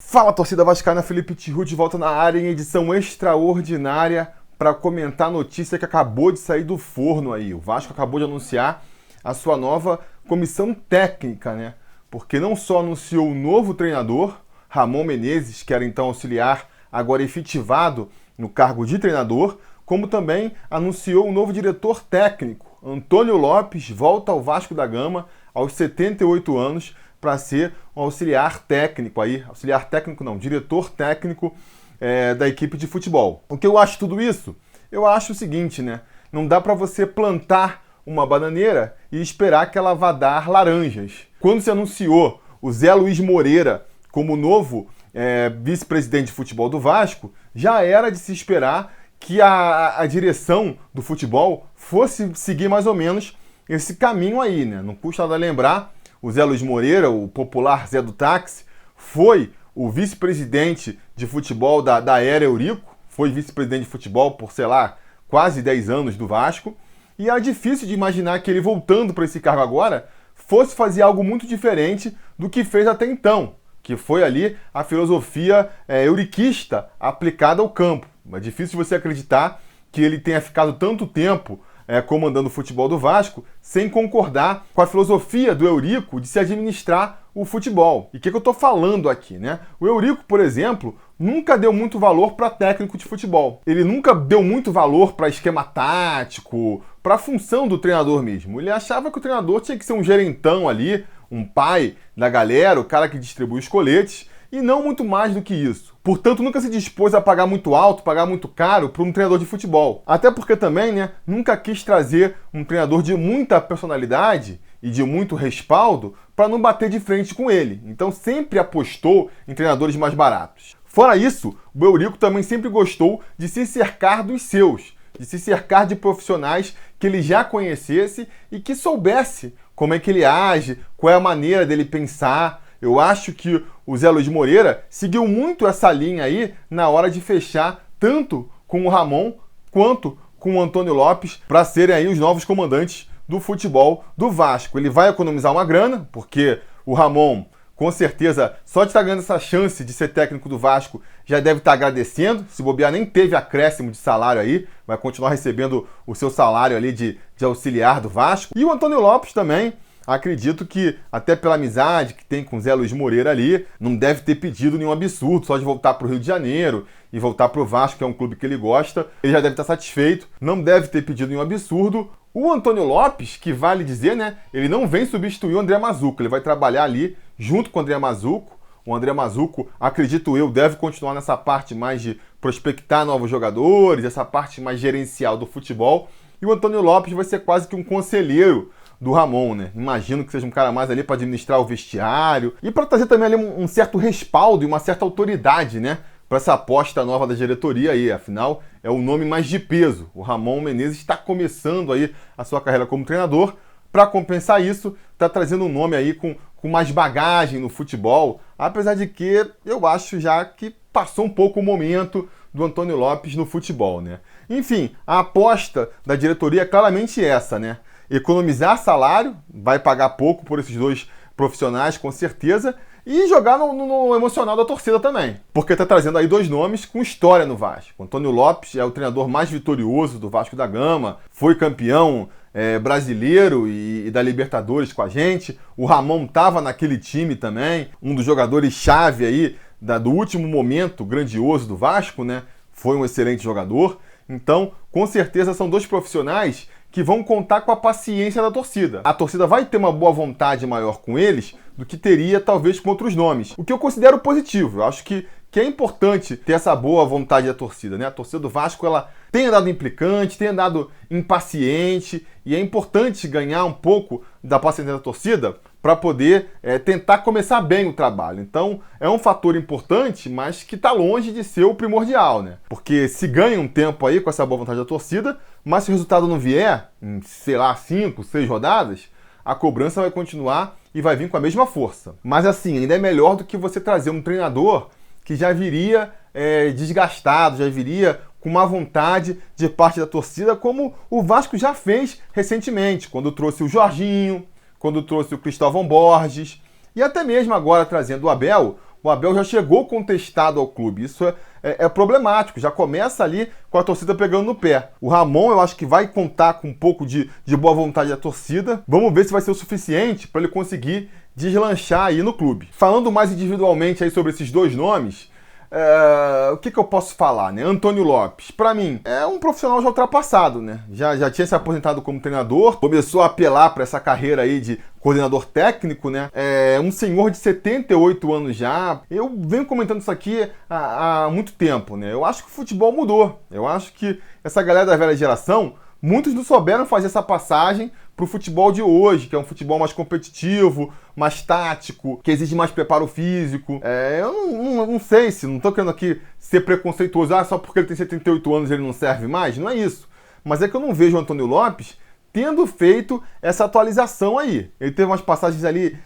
Fala, torcida vascaína, Felipe Tiru de volta na área em edição extraordinária para comentar a notícia que acabou de sair do forno aí. O Vasco acabou de anunciar a sua nova comissão técnica, né? Porque não só anunciou o novo treinador, Ramon Menezes, que era então auxiliar, agora efetivado no cargo de treinador, como também anunciou o novo diretor técnico. Antônio Lopes volta ao Vasco da Gama aos 78 anos para ser um auxiliar técnico aí, diretor técnico da equipe de futebol. O que eu acho de tudo isso? Eu acho o seguinte, né? Não dá para você plantar uma bananeira e esperar que ela vá dar laranjas. Quando se anunciou o Zé Luiz Moreira como novo vice-presidente de futebol do Vasco, já era de se esperar que a direção do futebol fosse seguir mais ou menos esse caminho aí, né? Não custa nada lembrar, o Zé Luiz Moreira, o popular Zé do Táxi, foi o vice-presidente de futebol da Era Eurico, foi vice-presidente de futebol por, sei lá, quase 10 anos do Vasco, e era difícil de imaginar que ele, voltando para esse cargo agora, fosse fazer algo muito diferente do que fez até então, que foi ali a filosofia euriquista aplicada ao campo. É difícil você acreditar que ele tenha ficado tanto tempo comandando o futebol do Vasco sem concordar com a filosofia do Eurico de se administrar o futebol. E o que eu estou falando aqui, né? O Eurico, por exemplo, nunca deu muito valor para técnico de futebol. Ele nunca deu muito valor para esquema tático, para a função do treinador mesmo. Ele achava que o treinador tinha que ser um gerentão ali, um pai da galera, o cara que distribui os coletes, e não muito mais do que isso. Portanto, nunca se dispôs a pagar muito alto, pagar muito caro para um treinador de futebol. Até porque também, né, nunca quis trazer um treinador de muita personalidade e de muito respaldo para não bater de frente com ele. Então sempre apostou em treinadores mais baratos. Fora isso, o Eurico também sempre gostou de se cercar dos seus, de se cercar de profissionais que ele já conhecesse e que soubesse como é que ele age, qual é a maneira dele pensar. Eu acho que o Zé Luiz Moreira seguiu muito essa linha aí na hora de fechar tanto com o Ramon quanto com o Antônio Lopes para serem aí os novos comandantes do futebol do Vasco. Ele vai economizar uma grana, porque o Ramon, com certeza, só de estar ganhando essa chance de ser técnico do Vasco, já deve estar agradecendo. Se bobear, nem teve acréscimo de salário aí, vai continuar recebendo o seu salário ali de auxiliar do Vasco. E o Antônio Lopes também, acredito que, até pela amizade que tem com o Zé Luiz Moreira ali, não deve ter pedido nenhum absurdo só de voltar para o Rio de Janeiro e voltar para o Vasco, que é um clube que ele gosta. Ele já deve estar satisfeito, não deve ter pedido nenhum absurdo. O Antônio Lopes, que vale dizer, né, ele não vem substituir o André Mazzucco, ele vai trabalhar ali junto com o André Mazzucco. O André Mazzucco, acredito eu, deve continuar nessa parte mais de prospectar novos jogadores, essa parte mais gerencial do futebol. E o Antônio Lopes vai ser quase que um conselheiro do Ramon, né? Imagino que seja um cara mais ali para administrar o vestiário e para trazer também ali um certo respaldo e uma certa autoridade, né? Para essa aposta nova da diretoria aí. Afinal, é o nome mais de peso. O Ramon Menezes está começando aí a sua carreira como treinador. Para compensar isso, está trazendo um nome aí com mais bagagem no futebol, apesar de que eu acho já que passou um pouco o momento do Antônio Lopes no futebol, né? Enfim, a aposta da diretoria é claramente essa, né? Economizar salário, vai pagar pouco por esses dois profissionais, com certeza, e jogar no emocional da torcida também. Porque está trazendo aí dois nomes com história no Vasco. O Antônio Lopes é o treinador mais vitorioso do Vasco da Gama, foi campeão brasileiro e da Libertadores com a gente. O Ramon estava naquele time também, um dos jogadores-chave aí do último momento grandioso do Vasco, né? Foi um excelente jogador. Então, com certeza, são dois profissionais que vão contar com a paciência da torcida. A torcida vai ter uma boa vontade maior com eles do que teria, talvez, com outros nomes. O que eu considero positivo. Eu acho que é importante ter essa boa vontade da torcida, né? A torcida do Vasco, ela tem andado implicante, tem andado impaciente, e é importante ganhar um pouco da paciência da torcida para poder tentar começar bem o trabalho. Então, é um fator importante, mas que está longe de ser o primordial, né? Porque se ganha um tempo aí com essa boa vontade da torcida, mas se o resultado não vier, em, sei lá, 5, 6 rodadas, a cobrança vai continuar e vai vir com a mesma força. Mas assim, ainda é melhor do que você trazer um treinador que já viria desgastado, já viria com má vontade de parte da torcida, como o Vasco já fez recentemente, quando trouxe o Jorginho, quando trouxe o Cristóvão Borges, e até mesmo agora trazendo o Abel, o Abel já chegou contestado ao clube. Isso é problemático, já começa ali com a torcida pegando no pé. O Ramon, eu acho que vai contar com um pouco de boa vontade da torcida. Vamos ver se vai ser o suficiente para ele conseguir deslanchar aí no clube. Falando mais individualmente aí sobre esses dois nomes, o que eu posso falar, né? Antônio Lopes, pra mim, é um profissional já ultrapassado, né? Já tinha se aposentado como treinador, começou a apelar para essa carreira aí de coordenador técnico, né? É um senhor de 78 anos já. Eu venho comentando isso aqui há muito tempo, né? Eu acho que o futebol mudou. Eu acho que essa galera da velha geração, muitos não souberam fazer essa passagem para o futebol de hoje, que é um futebol mais competitivo, mais tático, que exige mais preparo físico. Eu não sei se, não estou querendo aqui ser preconceituoso, só porque ele tem 78 anos ele não serve mais, não é isso. Mas é que eu não vejo o Antônio Lopes tendo feito essa atualização aí. Ele teve umas passagens ali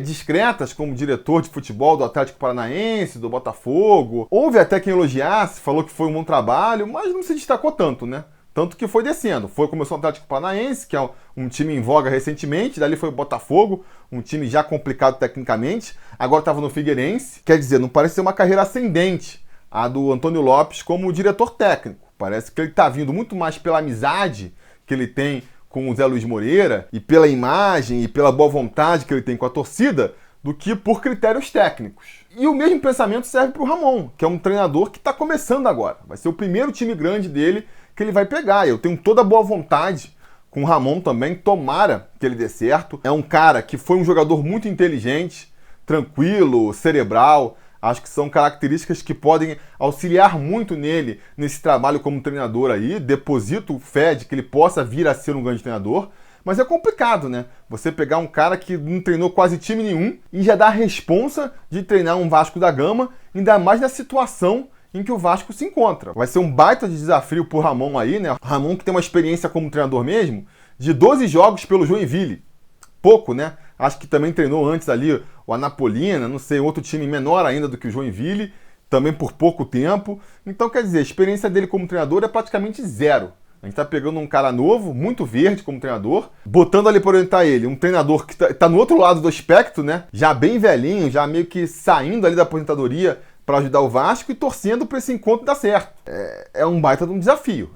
discretas como diretor de futebol do Atlético Paranaense, do Botafogo. Houve até quem elogiasse, falou que foi um bom trabalho, mas não se destacou tanto, né? Tanto que foi descendo. Começou o Atlético Paranaense, que é um time em voga recentemente, dali foi o Botafogo, um time já complicado tecnicamente, agora estava no Figueirense. Quer dizer, não parece ser uma carreira ascendente a do Antônio Lopes como diretor técnico. Parece que ele está vindo muito mais pela amizade que ele tem com o Zé Luiz Moreira e pela imagem e pela boa vontade que ele tem com a torcida do que por critérios técnicos. E o mesmo pensamento serve para o Ramon, que é um treinador que está começando agora. Vai ser o primeiro time grande dele que ele vai pegar. Eu tenho toda a boa vontade com o Ramon também, tomara que ele dê certo. É um cara que foi um jogador muito inteligente, tranquilo, cerebral. Acho que são características que podem auxiliar muito nele nesse trabalho como treinador aí. Deposito fé de que ele possa vir a ser um grande treinador. Mas é complicado, né? Você pegar um cara que não treinou quase time nenhum e já dá a responsa de treinar um Vasco da Gama, ainda mais na situação em que o Vasco se encontra. Vai ser um baita de desafio pro Ramon aí, né? Ramon que tem uma experiência como treinador mesmo, de 12 jogos pelo Joinville. Pouco, né? Acho que também treinou antes ali o Anapolina, não sei, outro time menor ainda do que o Joinville, também por pouco tempo. Então, quer dizer, a experiência dele como treinador é praticamente zero. A gente tá pegando um cara novo, muito verde como treinador, botando ali para orientar ele, um treinador que tá no outro lado do espectro, né? Já bem velhinho, já meio que saindo ali da aposentadoria para ajudar o Vasco e torcendo para esse encontro dar certo. É um baita de um desafio,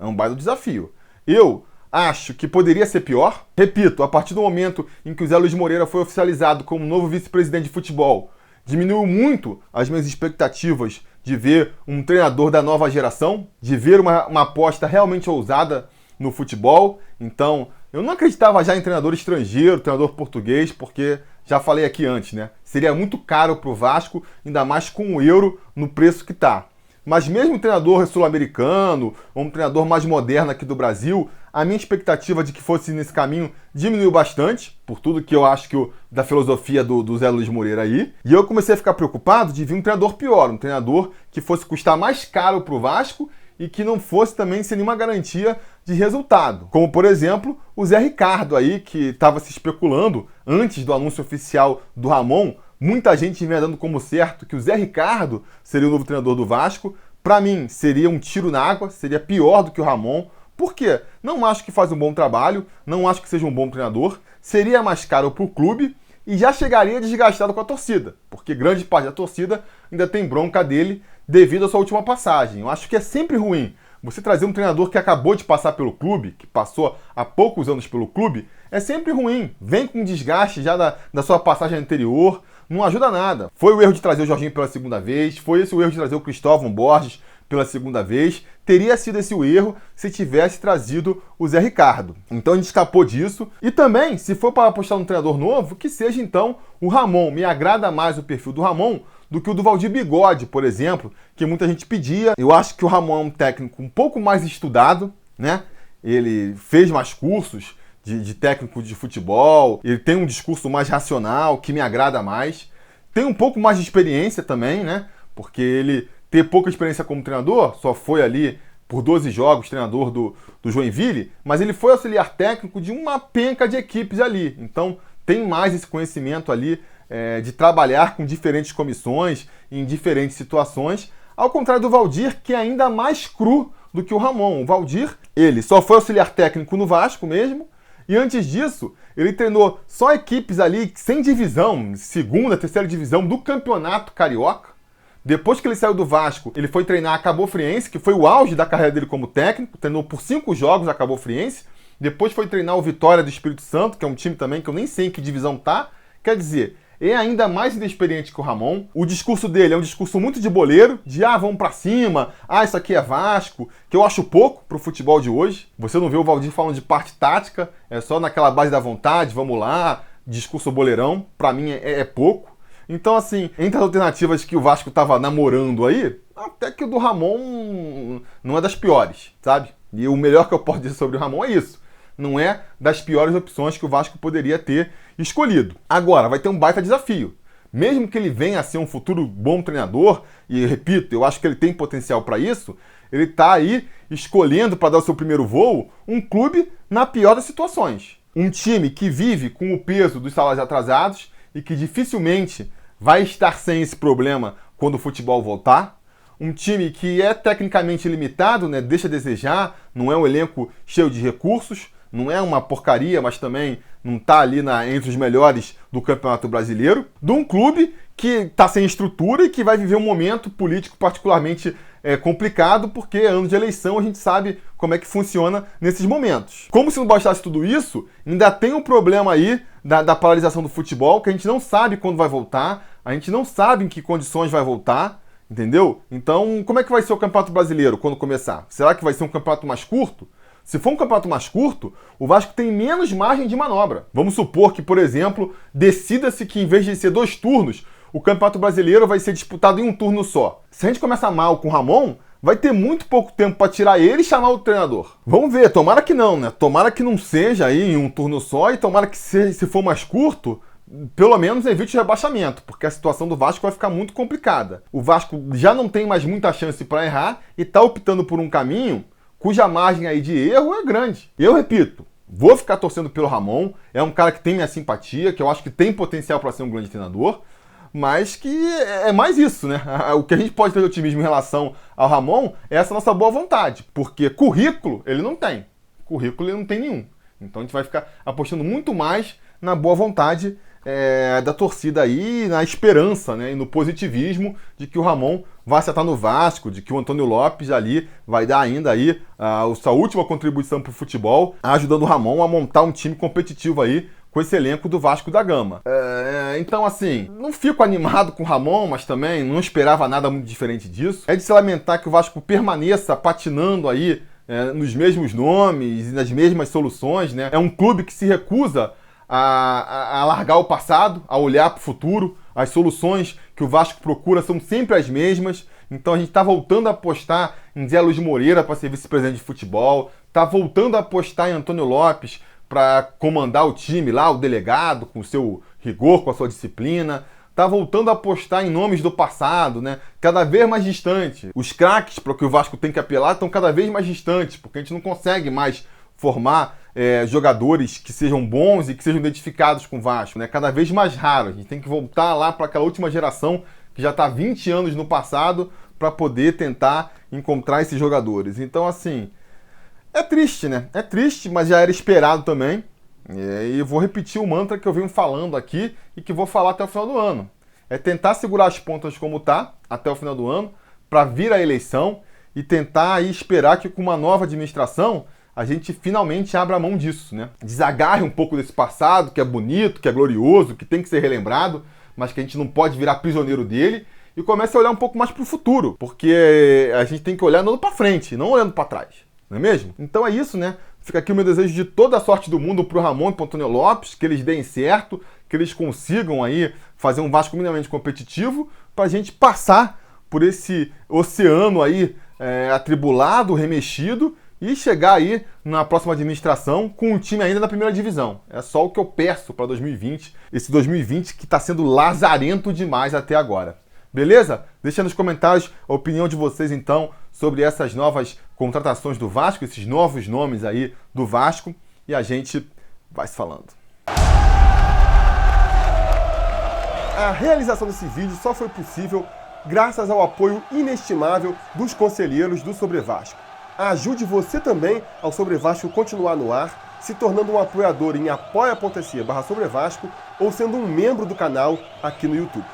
Eu acho que poderia ser pior. Repito, a partir do momento em que o Zé Luiz Moreira foi oficializado como novo vice-presidente de futebol, diminuiu muito as minhas expectativas de ver um treinador da nova geração, de ver uma aposta realmente ousada no futebol. Então, eu não acreditava já em treinador estrangeiro, treinador português, porque já falei aqui antes, né? Seria muito caro para o Vasco, ainda mais com o euro no preço que está. Mas mesmo um treinador sul-americano, ou um treinador mais moderno aqui do Brasil, a minha expectativa de que fosse nesse caminho diminuiu bastante, por tudo que eu acho que da filosofia do Zé Luiz Moreira aí. E eu comecei a ficar preocupado de vir um treinador pior, um treinador que fosse custar mais caro para o Vasco e que não fosse também sem nenhuma garantia de resultado. Como, por exemplo, o Zé Ricardo aí, que estava se especulando antes do anúncio oficial do Ramon. Muita gente vinha dando como certo que o Zé Ricardo seria o novo treinador do Vasco. Para mim, seria um tiro na água, seria pior do que o Ramon. Por quê? Não acho que faz um bom trabalho, não acho que seja um bom treinador, seria mais caro para o clube e já chegaria desgastado com a torcida, porque grande parte da torcida ainda tem bronca dele devido à sua última passagem. Eu acho que é sempre ruim você trazer um treinador que acabou de passar pelo clube, que passou há poucos anos pelo clube, é sempre ruim. Vem com desgaste já da sua passagem anterior, não ajuda nada. Foi o erro de trazer o Jorginho pela segunda vez, foi esse o erro de trazer o Cristóvão Borges pela segunda vez. Teria sido esse o erro se tivesse trazido o Zé Ricardo. Então a gente escapou disso. E também, se for para apostar num treinador novo, que seja então o Ramon. Me agrada mais o perfil do Ramon do que o do Valdir Bigode, por exemplo, que muita gente pedia. Eu acho que o Ramon é um técnico um pouco mais estudado, né? Ele fez mais cursos de técnico de futebol, ele tem um discurso mais racional, que me agrada mais. Tem um pouco mais de experiência também, né? Porque ele ter pouca experiência como treinador, só foi ali por 12 jogos treinador do Joinville, mas ele foi auxiliar técnico de uma penca de equipes ali. Então tem mais esse conhecimento ali de trabalhar com diferentes comissões, em diferentes situações, ao contrário do Valdir, que é ainda mais cru do que o Ramon. O Valdir, ele só foi auxiliar técnico no Vasco mesmo, E antes disso, ele treinou só equipes ali sem divisão, segunda, terceira divisão do Campeonato Carioca. Depois que ele saiu do Vasco, ele foi treinar a Cabo Friense, que foi o auge da carreira dele como técnico. Treinou por 5 jogos a Cabo Friense. Depois foi treinar o Vitória do Espírito Santo, que é um time também que eu nem sei em que divisão tá. Quer dizer, é ainda mais inexperiente que o Ramon. O discurso dele é um discurso muito de boleiro, de vamos pra cima, isso aqui é Vasco, que eu acho pouco pro futebol de hoje. Você não vê o Valdir falando de parte tática, é só naquela base da vontade, vamos lá, discurso boleirão, pra mim é pouco. Então, assim, entre as alternativas que o Vasco tava namorando aí, até que o do Ramon não é das piores, sabe? E o melhor que eu posso dizer sobre o Ramon é isso. Não é das piores opções que o Vasco poderia ter escolhido. Agora, vai ter um baita desafio. Mesmo que ele venha a ser um futuro bom treinador, e repito, eu acho que ele tem potencial para isso, ele está aí escolhendo para dar o seu primeiro voo um clube na pior das situações. Um time que vive com o peso dos salários atrasados e que dificilmente vai estar sem esse problema quando o futebol voltar. Um time que é tecnicamente limitado, né? Deixa a desejar, não é um elenco cheio de recursos, não é uma porcaria, mas também não está ali entre os melhores do Campeonato Brasileiro. De um clube que está sem estrutura e que vai viver um momento político particularmente complicado, porque ano de eleição a gente sabe como é que funciona nesses momentos. Como se não bastasse tudo isso, ainda tem um problema aí da paralisação do futebol, que a gente não sabe quando vai voltar, a gente não sabe em que condições vai voltar, entendeu? Então, como é que vai ser o Campeonato Brasileiro quando começar? Será que vai ser um campeonato mais curto? Se for um campeonato mais curto, o Vasco tem menos margem de manobra. Vamos supor que, por exemplo, decida-se que em vez de ser 2 turnos, o Campeonato Brasileiro vai ser disputado em um turno só. Se a gente começar mal com o Ramon, vai ter muito pouco tempo para tirar ele e chamar o treinador. Vamos ver, tomara que não, né? Tomara que não seja aí em um turno só e tomara que se for mais curto, pelo menos evite o rebaixamento, porque a situação do Vasco vai ficar muito complicada. O Vasco já não tem mais muita chance para errar e está optando por um caminho cuja margem aí de erro é grande. Eu repito, vou ficar torcendo pelo Ramon, é um cara que tem minha simpatia, que eu acho que tem potencial para ser um grande treinador, mas que é mais isso, né? O que a gente pode ter de otimismo em relação ao Ramon é essa nossa boa vontade, porque currículo ele não tem. Currículo ele não tem nenhum. Então a gente vai ficar apostando muito mais na boa vontade da torcida aí, na esperança, né, e no positivismo de que o Ramon vai acertar no Vasco, de que o Antônio Lopes ali vai dar ainda aí a sua última contribuição para o futebol, ajudando o Ramon a montar um time competitivo aí com esse elenco do Vasco da Gama. Então, assim, não fico animado com o Ramon, mas também não esperava nada muito diferente disso. É de se lamentar que o Vasco permaneça patinando aí nos mesmos nomes e nas mesmas soluções, né? É um clube que se recusa a largar o passado, a olhar para o futuro. As soluções que o Vasco procura são sempre as mesmas. Então a gente está voltando a apostar em Zé Luiz Moreira para ser vice-presidente de futebol, está voltando a apostar em Antônio Lopes para comandar o time lá, o delegado, com o seu rigor, com a sua disciplina. Está voltando a apostar em nomes do passado, né? Cada vez mais distante. Os craques para que o Vasco tem que apelar estão cada vez mais distantes, porque a gente não consegue mais formar jogadores que sejam bons e que sejam identificados com o Vasco, né? Cada vez mais raro. A gente tem que voltar lá para aquela última geração que já está 20 anos no passado para poder tentar encontrar esses jogadores. Então, assim, é triste, né? É triste, mas já era esperado também. E eu vou repetir o mantra que eu venho falando aqui e que vou falar até o final do ano. É tentar segurar as pontas como tá até o final do ano para vir a eleição e tentar aí esperar que com uma nova administração a gente finalmente abra a mão disso, né? Desagarre um pouco desse passado, que é bonito, que é glorioso, que tem que ser relembrado, mas que a gente não pode virar prisioneiro dele, e comece a olhar um pouco mais para o futuro, porque a gente tem que olhar andando para frente, não olhando para trás, não é mesmo? Então é isso, né? Fica aqui o meu desejo de toda a sorte do mundo pro Ramon e pro Antônio Lopes, que eles deem certo, que eles consigam aí fazer um Vasco minimamente competitivo, pra gente passar por esse oceano aí atribulado, remexido, e chegar aí na próxima administração com um time ainda na primeira divisão. É só o que eu peço para 2020, esse 2020 que está sendo lazarento demais até agora. Beleza? Deixa nos comentários a opinião de vocês, então, sobre essas novas contratações do Vasco, esses novos nomes aí do Vasco, e a gente vai se falando. A realização desse vídeo só foi possível graças ao apoio inestimável dos conselheiros do Sobre Vasco. Ajude você também ao Sobre Vasco continuar no ar, se tornando um apoiador em apoia.se/sobrevasco ou sendo um membro do canal aqui no YouTube.